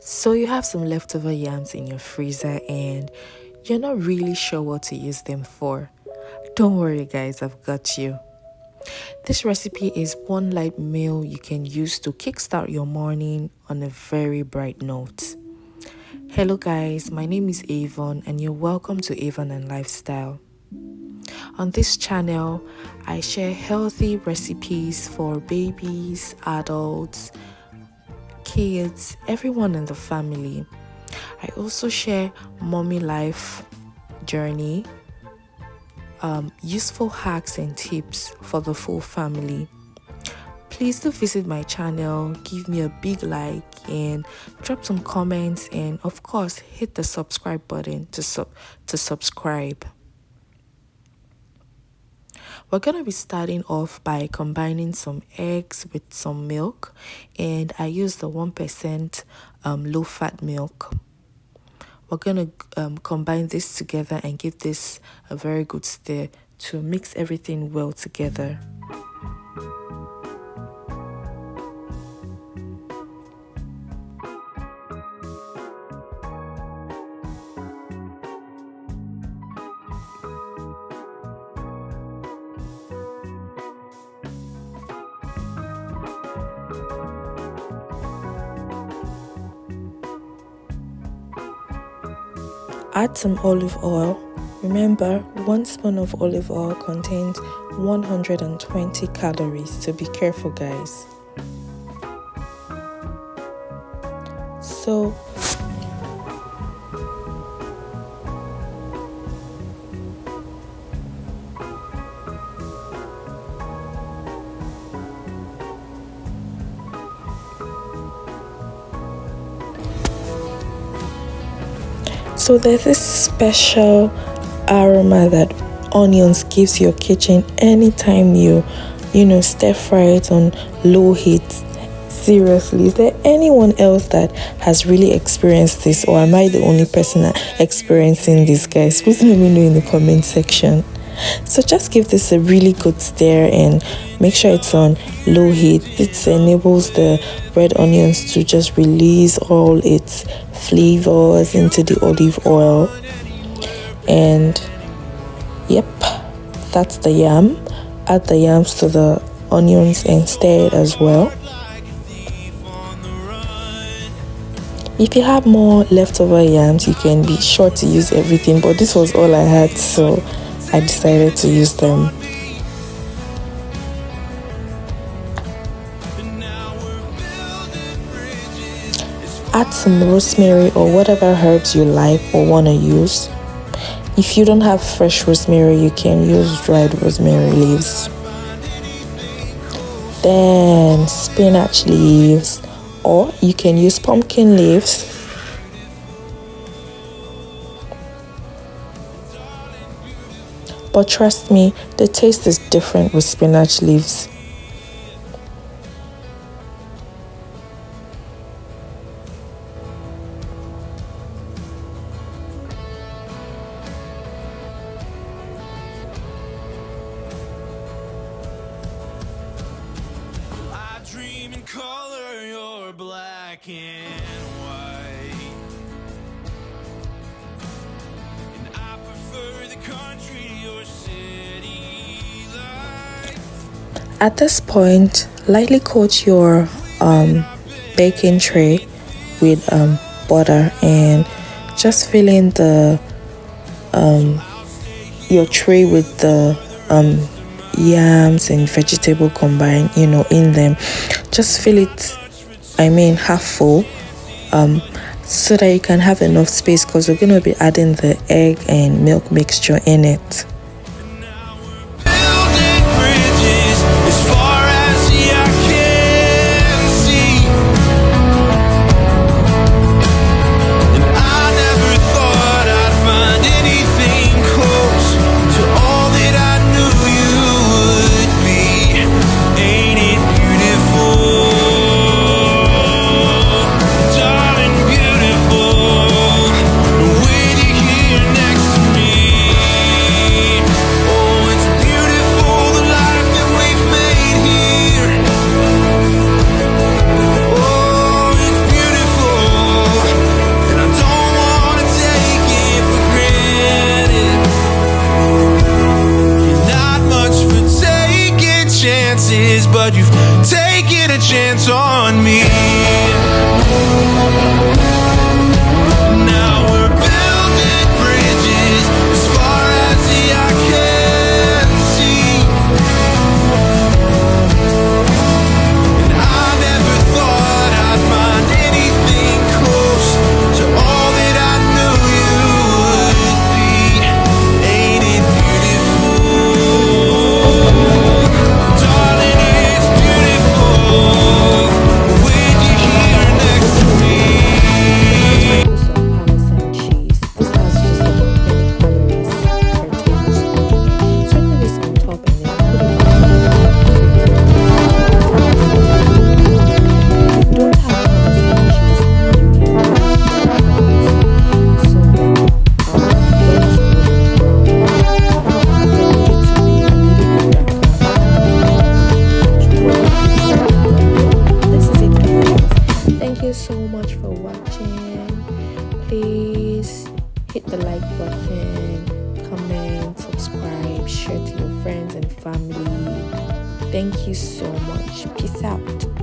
So you have some leftover yams in your freezer and you're not really sure what to use them for. Don't worry guys, I've got you. This recipe is one light meal you can use to kickstart your morning on a very bright note. Hello guys, my name is Avon and you're welcome to Avon and Lifestyle. On this channel, I share healthy recipes for babies, adults, kids, everyone in the family. I also share mommy life journey, useful hacks and tips for the full family. Please do visit my channel, give me a big like and drop some comments, and of course hit the subscribe button to subscribe. We're going to be starting off by combining some eggs with some milk, and I use the 1% low-fat milk. We're going to combine this together and give this a very good stir to mix everything well together. Add some olive oil. Remember, 1 spoon of olive oil contains 120 calories, so be careful guys. So there's this special aroma that onions gives your kitchen anytime you stir fry it on low heat. Seriously, is there anyone else that has really experienced this, or am I the only person experiencing this, guys? Please let me know in the comment section. So just give this a really good stir and make sure it's on low heat. It enables the red onions to just release all its flavors into the olive oil. And yep, that's the yam. Add the yams to the onions and stir it as well. If you have more leftover yams, you can be sure to use everything, but this was all I had, so I decided to use them. Add some rosemary or whatever herbs you like or want to use. If you don't have fresh rosemary, you can use dried rosemary leaves. Then spinach leaves, or you can use pumpkin leaves. But trust me, the taste is different with spinach leaves. I dream in color, you're black and white. And I prefer the country, your city lights. At this point, lightly coat your baking tray with butter and just fill in the your tray with the yams and vegetable combined in them. Just fill it half full so that you can have enough space, because we're going to be adding the egg and milk mixture in it. Waiting here next to me. you so much for watching. Please hit the like button, comment, subscribe, share to your friends and family. Thank you so much. Peace out.